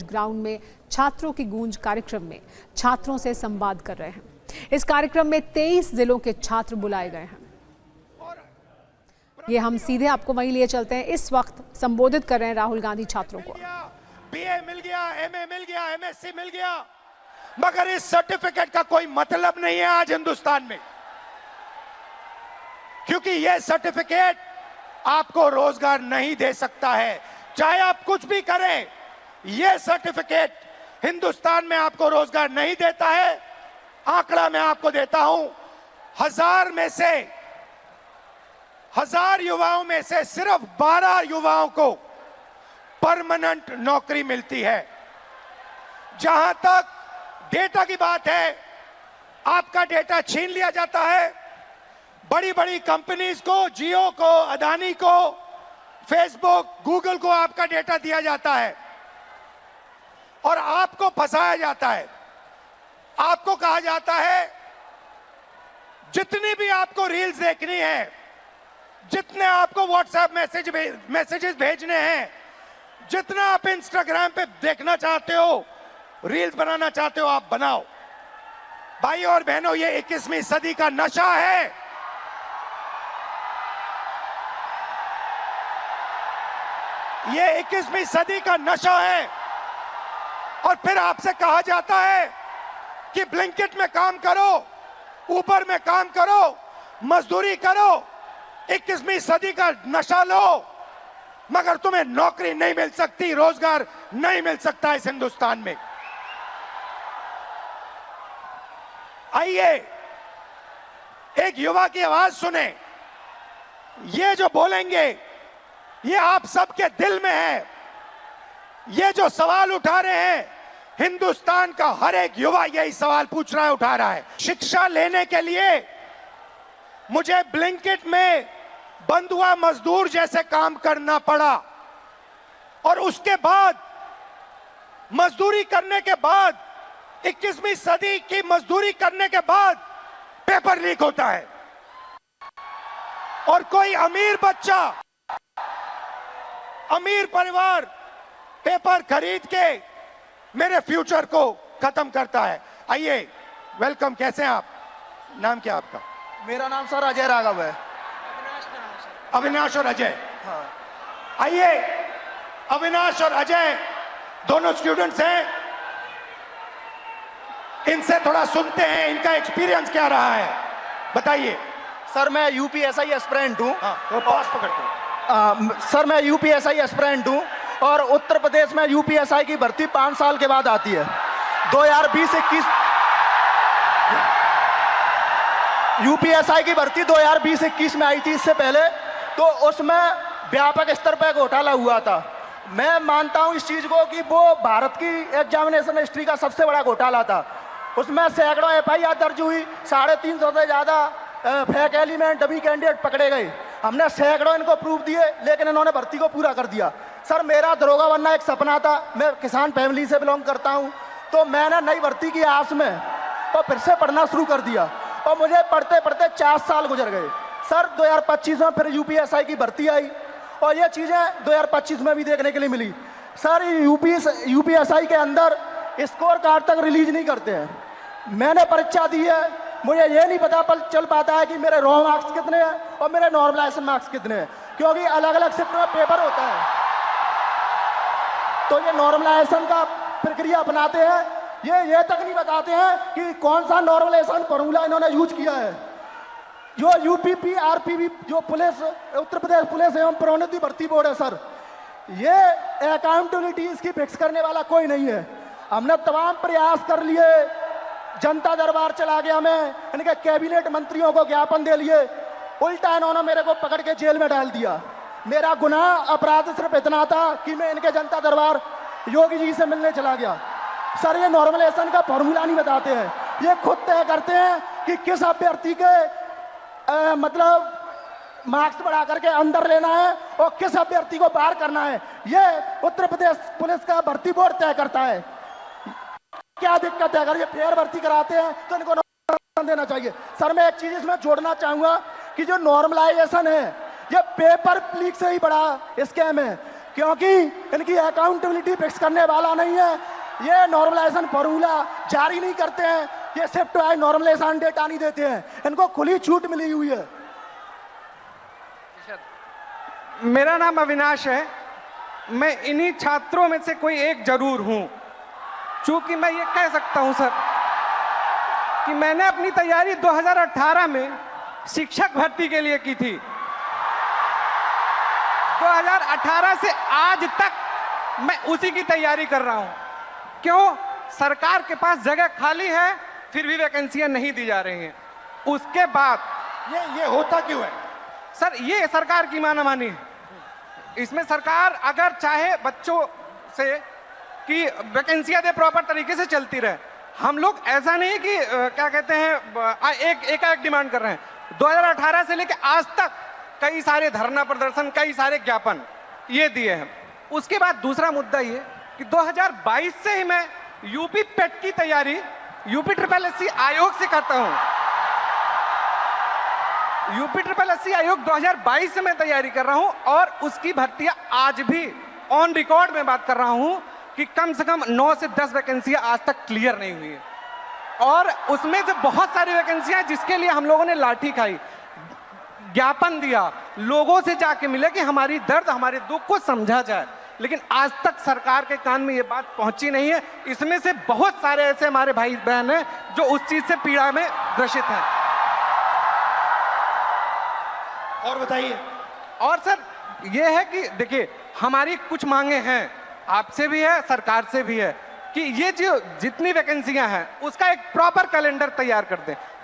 Ground में छात्रों की गूंज कार्यक्रम में छात्रों से संवाद कर रहे हैं। इस कार्यक्रम में 23 जिलों के छात्र बुलाए गए हैं। ये हम सीधे आपको वहीं लिए चलते हैं। इस वक्त संबोधित कर रहे हैं राहुल गांधी छात्रों को। बीए मिल गया, एमए मिल गया, एमएससी मिल गया, मगर इस सर्टिफिकेट का कोई मतलब नहीं है आज हिंदुस्तान में, क्योंकि यह सर्टिफिकेट आपको रोजगार नहीं दे सकता है। चाहे आप कुछ भी करें, यह सर्टिफिकेट हिंदुस्तान में आपको रोजगार नहीं देता है। आंकड़ा मैं आपको देता हूं, 1000 युवाओं में से सिर्फ 12 युवाओं को परमानेंट नौकरी मिलती है। जहां तक डेटा की बात है, आपका डेटा छीन लिया जाता है। बड़ी बड़ी कंपनीज को, जियो को, अदानी को, फेसबुक, गूगल को आपका डेटा दिया जाता है और आपको फंसाया जाता है। आपको कहा जाता है जितनी भी आपको रील्स देखनी है, जितने आपको व्हाट्सएप मैसेजेस भेजने हैं, जितना आप इंस्टाग्राम पे देखना चाहते हो, रील्स बनाना चाहते हो, आप बनाओ। भाई और बहनों, ये 21वीं सदी का नशा है। ये 21वीं सदी का नशा है। और फिर आपसे कहा जाता है कि ब्लिंकिट में काम करो, ऊबर में काम करो, मजदूरी करो, 21वीं सदी का नशा लो, मगर तुम्हें नौकरी नहीं मिल सकती, रोजगार नहीं मिल सकता इस हिंदुस्तान में। आइए एक युवा की आवाज सुने। ये जो बोलेंगे, ये आप सबके दिल में है। ये जो सवाल उठा रहे हैं, हिंदुस्तान का हर एक युवा यही सवाल पूछ रहा है, उठा रहा है। शिक्षा लेने के लिए मुझे ब्लिंकिट में बंधुआ मजदूर जैसे काम करना पड़ा और उसके बाद मजदूरी करने के बाद, 21वीं सदी की मजदूरी करने के बाद पेपर लीक होता है और कोई अमीर बच्चा, अमीर परिवार पेपर खरीद के मेरे फ्यूचर को खत्म करता है। आइए, वेलकम। कैसे हैं आप? नाम क्या आपका? मेरा नाम सर अजय राघव है। अविनाश और अजय। हाँ। आइए, अविनाश और अजय दोनों स्टूडेंट्स हैं, इनसे थोड़ा सुनते हैं, इनका एक्सपीरियंस क्या रहा है, बताइए। सर मैं यूपीएसआई एस्पिरेंट हूँ। तो पास पकड़ते हैं। सर मैं यूपीएसआई एस्पिरेंट हूँ और उत्तर प्रदेश में यूपीएसआई की भर्ती 5 साल के बाद आती है। 2020-21 यूपीएसआई की भर्ती 2020-21 में आई थी। इससे पहले तो उसमें व्यापक स्तर पर घोटाला हुआ था। मैं मानता हूं इस चीज को कि वो भारत की एग्जामिनेशन हिस्ट्री का सबसे बड़ा घोटाला था। उसमें सैकड़ों एफआईआर दर्ज हुई, 350 से ज्यादा फेक एलिमेंट, डमी कैंडिडेट पकड़े गए। हमने सैकड़ों इनको प्रूफ दिए, लेकिन इन्होंने भर्ती को पूरा कर दिया। सर मेरा दरोगा बनना एक सपना था। मैं किसान फैमिली से बिलोंग करता हूं, तो मैंने नई भर्ती की आस में और फिर से पढ़ना शुरू कर दिया और मुझे पढ़ते पढ़ते 4 साल गुजर गए। सर 2025 में फिर यूपीएसआई की भर्ती आई और ये चीज़ें 2025 में भी देखने के लिए मिली। सर यूपीएसआई के अंदर स्कोर कार्ड तक रिलीज नहीं करते हैं। मैंने परीक्षा दी है, मुझे ये नहीं पता चल पाता है कि मेरे रॉ मार्क्स कितने हैं और मेरे नॉर्मलाइजेशन मार्क्स कितने हैं, क्योंकि अलग अलग शिफ्ट में पेपर होता है। तो ये नॉर्मलाइजेशन का प्रक्रिया अपनाते हैं, ये तक नहीं बताते हैं कि कौन सा नॉर्मलाइजेशन फॉर्मूला इन्होंने यूज किया है। जो यूपीपी आरपीबी जो पुलिस, उत्तर प्रदेश पुलिस एवं प्रोन्नति भर्ती बोर्ड है सर, ये अकाउंटेबिलिटी इसकी फिक्स करने वाला कोई नहीं है। हमने तमाम प्रयास कर लिए, जनता दरबार चला गया, मैं इनके कैबिनेट मंत्रियों को ज्ञापन दे लिए, उल्टा इन्होंने मेरे को पकड़ के जेल में डाल दिया। मेरा गुनाह, अपराध सिर्फ इतना था कि मैं इनके जनता दरबार योगी जी से मिलने चला गया। सर ये नॉर्मलाइजेशन का फॉर्मूला नहीं बताते हैं, ये खुद तय करते हैं कि किस अभ्यर्थी के मतलब मार्क्स बढ़ा करके अंदर लेना है और किस अभ्यर्थी को बाहर करना है। ये उत्तर प्रदेश पुलिस का भर्ती बोर्ड तय करता है। क्या दिक्कत है? अगर ये फेयर भर्ती कराते हैं तो इनको नॉर्मलाइजेशन देना चाहिए। सर मैं एक चीज इसमें जोड़ना चाहूंगा कि जो नॉर्मलाइजेशन है, ये पेपर लीक से ही बड़ा स्कैम है। क्योंकि इनकी अकाउंटेबिलिटी फिक्स करने वाला नहीं है। ये नॉर्मलाइजेशन फॉर्मूला जारी नहीं करते हैं, ये शिफ्ट वाइज नॉर्मलाइजेशन डेटा नहीं देते हैं, इनको खुली छूट मिली हुई है। मेरा नाम अविनाश है, मैं इन्हीं छात्रों में से कोई एक जरूर हूं। चूंकि मैं ये कह सकता हूं सर कि मैंने अपनी तैयारी 2018 में शिक्षक भर्ती के लिए की थी। 2018 से आज तक मैं उसी की तैयारी कर रहा हूं। क्यों? सरकार के पास जगह खाली है, फिर भी वैकेंसियां नहीं दी जा रही हैं। उसके बाद ये होता क्यों है? सर, ये सरकार की मानामानी है। इसमें सरकार अगर चाहे बच्चों से कि वैकेंसियां दे, प्रॉपर तरीके से चलती रहे। हम लोग ऐसा नहीं कि क्या कहते हैं एक डिमांड कर रहे हैं। 2018 से लेकर आज तक कई सारे धरना प्रदर्शन, कई सारे ज्ञापन ये दिए हैं। उसके बाद दूसरा मुद्दा ये कि 2022 से ही मैं यूपी पेट की तैयारी यूपी SSS आयोग से करता हूं। यूपी SSS आयोग 2022 से मैं तैयारी कर रहा हूं और उसकी भर्तियां आज भी ऑन रिकॉर्ड में बात कर रहा हूं कि कम से कम 9 से 10 वैकेंसियां आज तक क्लियर नहीं हुई है। और उसमें से बहुत सारी वैकेंसियां जिसके लिए हम लोगों ने लाठी खाई, ज्ञापन दिया, लोगों से जाके मिले कि हमारी दर्द, हमारे दुख को समझा जाए, लेकिन आज तक सरकार के कान में ये बात पहुंची नहीं है। इसमें से बहुत सारे ऐसे हमारे भाई बहन हैं जो उस चीज से पीड़ा में ग्रसित हैं। और बताइए। और सर ये है कि देखिए, हमारी कुछ मांगे हैं, आपसे भी है, सरकार से भी है, कि ये जो जितनी वैकेंसियां हैं उसका एक प्रॉपर कैलेंडर तैयार कर दें।